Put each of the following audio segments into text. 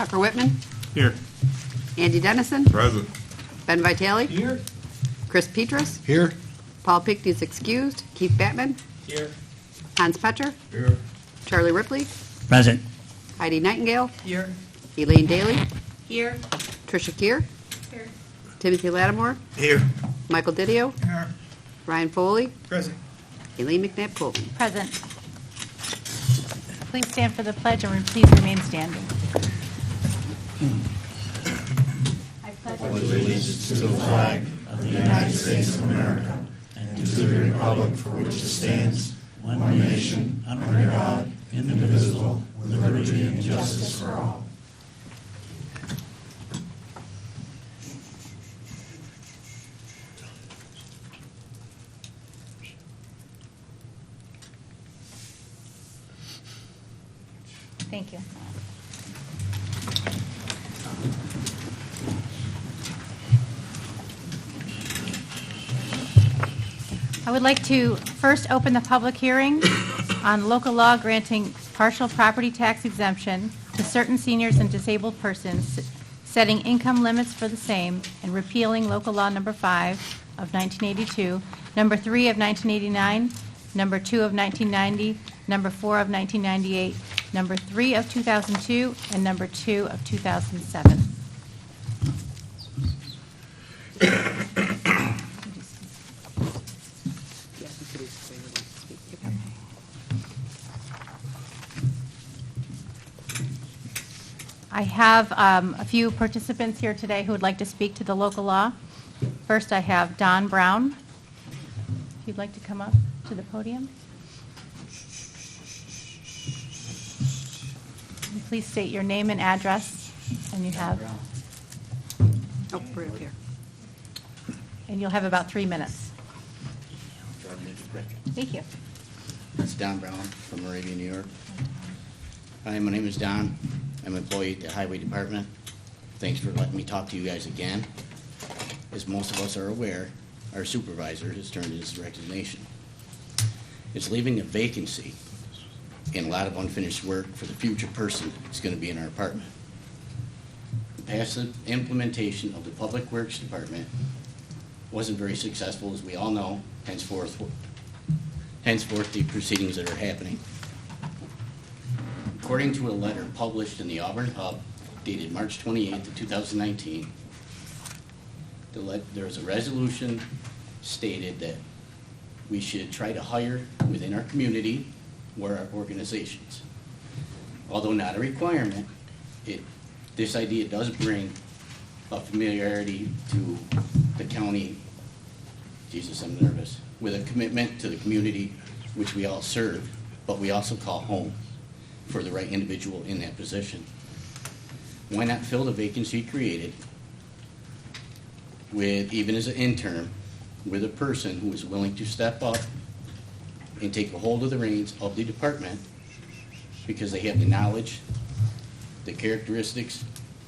Tucker Whitman, Here. Andy Dennison, Present. Ben Vitale, Here. Chris Petras, Here. Paul Pickney is excused, Keith Batman, Here. Hans Petcher, Here. Charlie Ripley, Present. Heidi Nightingale, Here. Elaine Daly, Here. Tricia Keir, Here. Timothy Lattimore, Here. Michael Didio, Here. Ryan Foley, Present. Elaine McNabb Colton. Present. Please stand for the pledge and please remain standing. I pledge allegiance to the flag of the United States of America and to the republic for which it stands, one nation, under God, indivisible, with liberty and justice for all. Thank you. I would like to first open the public hearing on local law granting partial property tax exemption to certain seniors and disabled persons, setting income limits for the same, and repealing local law number 5 of 1982, number 3 of 1989, number 2 of 1990, number 4 of 1998, number 3 of 2002, and number 2 of 2007. I have a few participants here today who would like to speak to the local law. First, I have Don Brown. If you'd like to come up to the podium. And please state your name and address, and you have, Oh, right up here. and you'll have about 3 minutes. Try to make it quick. Thank you. It's Don Brown from Moravia, New York. Hi, my name is Don. I'm an employee at the Highway Department. Thanks for letting me talk to you guys again. As most of us are aware, our supervisor has turned in his resignation. It's leaving a vacancy and a lot of unfinished work for the future person that's going to be in our department. The passive implementation of the Public Works Department wasn't very successful, as we all know, henceforth the proceedings that are happening. According to a letter published in the Auburn Hub dated March 28th of 2019, there was a resolution stated that we should try to hire within our community or our organizations. Although not a requirement, this idea does bring a familiarity to the county, Jesus, I'm nervous, with a commitment to the community which we all serve, but we also call home for the right individual in that position. Why not fill the vacancy created with, even as an intern, with a person who is willing to step up and take a hold of the reins of the department because they have the knowledge, the characteristics,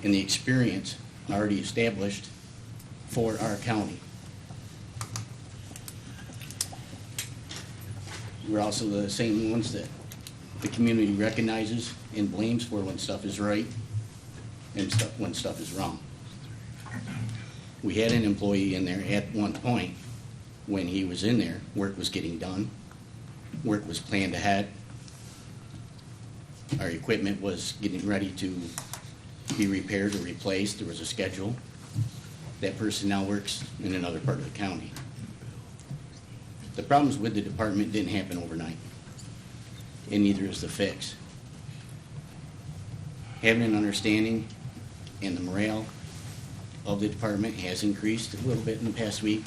and the experience already established for our county. We're also the same ones that the community recognizes and blames for when stuff is right and when stuff is wrong. We had an employee in there at one point when he was in there, work was getting done, work was planned ahead, our equipment was getting ready to be repaired or replaced, there was a schedule. That person now works in another part of the county. The problems with the department didn't happen overnight, and neither is the fix. Having an understanding and the morale of the department has increased a little bit in the past week.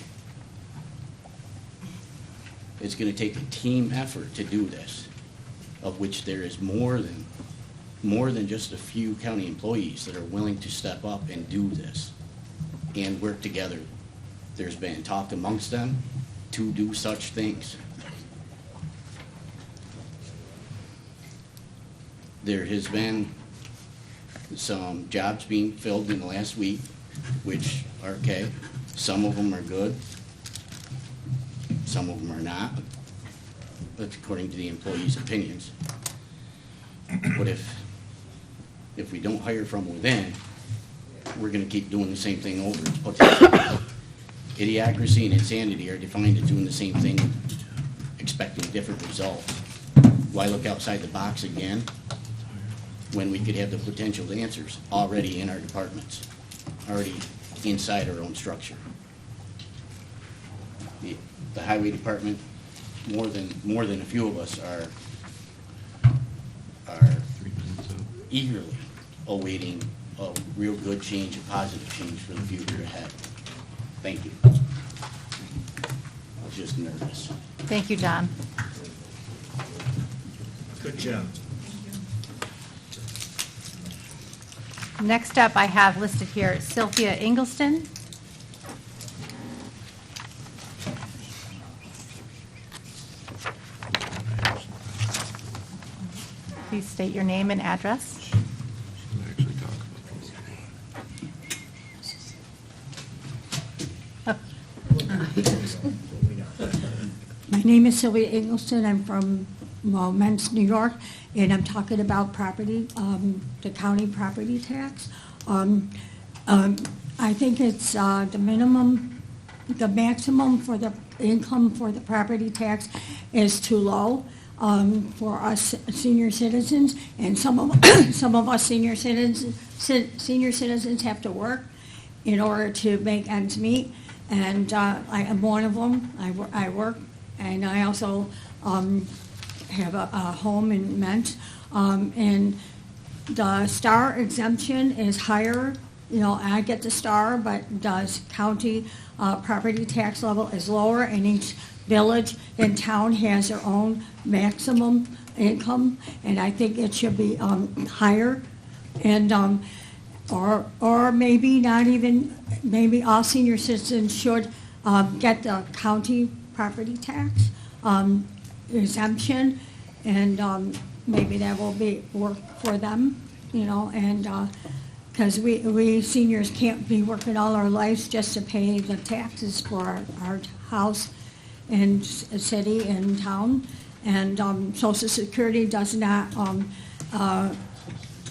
It's going to take a team effort to do this, of which there is more than just a few county employees that are willing to step up and do this and work together. There's been talk amongst them to do such things. There has been some jobs being filled in the last week, which are okay. Some of them are good. Some of them are not. That's according to the employees' opinions. But if If we don't hire from within, we're gonna keep doing the same thing over. It's potential. Idiocracy and insanity are defined as doing the same thing, expecting different results. Why look outside the box again when we could have the potential answers already in our departments, already inside our own structure? The highway department, more than a few of us are eagerly awaiting a real good change, a positive change for the future ahead. Thank you. I was just nervous. Thank you, John. Good job. Next up, I have listed here Sylvia Ingelston. Please state your name and address. My name is Sylvia Ingelston. I'm from Men's, New York, and I'm talking about property, the county property tax. I think it's the maximum for the income for the property tax is too low for us senior citizens, and some of us senior citizens have to work in order to make ends meet. And I am one of them. I work, and I also have a home in Ment. And the star exemption is higher. You know, I get the star, but the county property tax level is lower, and each village and town has their own maximum income, and I think it should be higher. And or maybe not even, maybe all senior citizens should get the county property tax exemption, and maybe that will work for them, you know, and because we seniors can't be working all our lives just to pay the taxes for our house and city and town, and Social Security does not,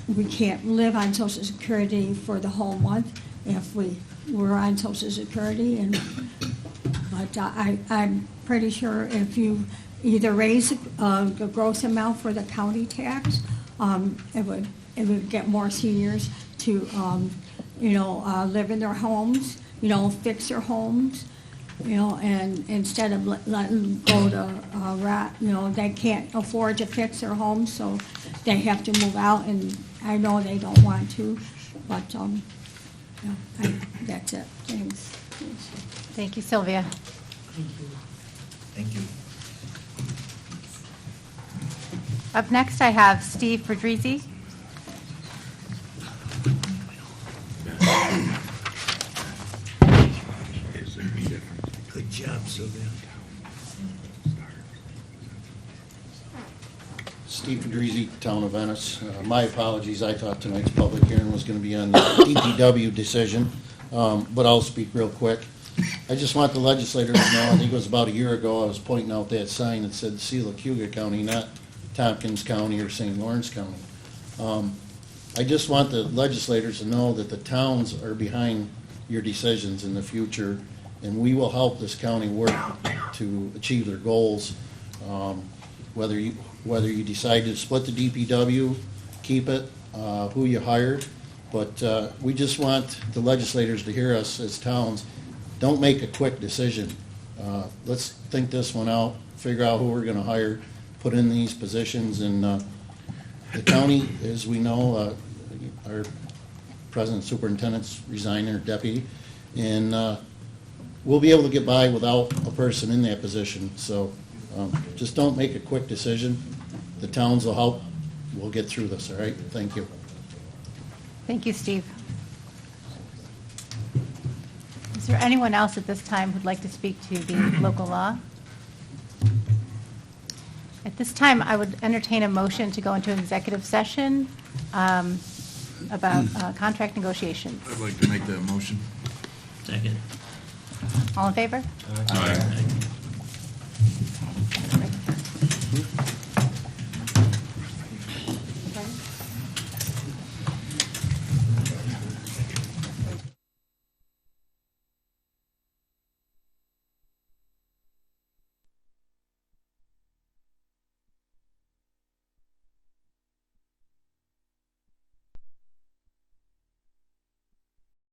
we can't live on Social Security for the whole month if we were on Social Security, but I'm pretty sure if you either raise the gross amount for the county tax, it would get more seniors to, live in their homes, fix their homes, and instead of letting them go to they can't afford to fix their homes, so they have to move out, and I know they don't want to, but that's it. Thanks. Thank you, Sylvia. Thank you. Up next, I have Steve Fedrizzi. Good job, Sylvia. Steve Fedrizzi, Town of Venice. My apologies, I thought tonight's public hearing was going to be on the DPW decision, but I'll speak real quick. I just want the legislators to know, I think it was about a year ago, I was pointing out that sign that said seal of Cayuga County, not Tompkins County or St. Lawrence County. I just want the legislators to know that the towns are behind your decisions in the future, and we will help this county work to achieve their goals. Whether you decide to split the DPW, keep it, who you hired, but we just want the legislators to hear us as towns. Don't make a quick decision. Let's think this one out, figure out who we're going to hire, put in these positions, and the county, as we know, our president superintendent's resigning, or deputy, and we'll be able to get by without a person in that position. So just don't make a quick decision. The towns will help. We'll get through this, all right? Thank you. Thank you, Steve. Is there anyone else at this time who'd like to speak to the local law? At this time, I would entertain a motion to go into executive session about contract negotiations. I'd like to make that motion. Second. All in favor? Aye.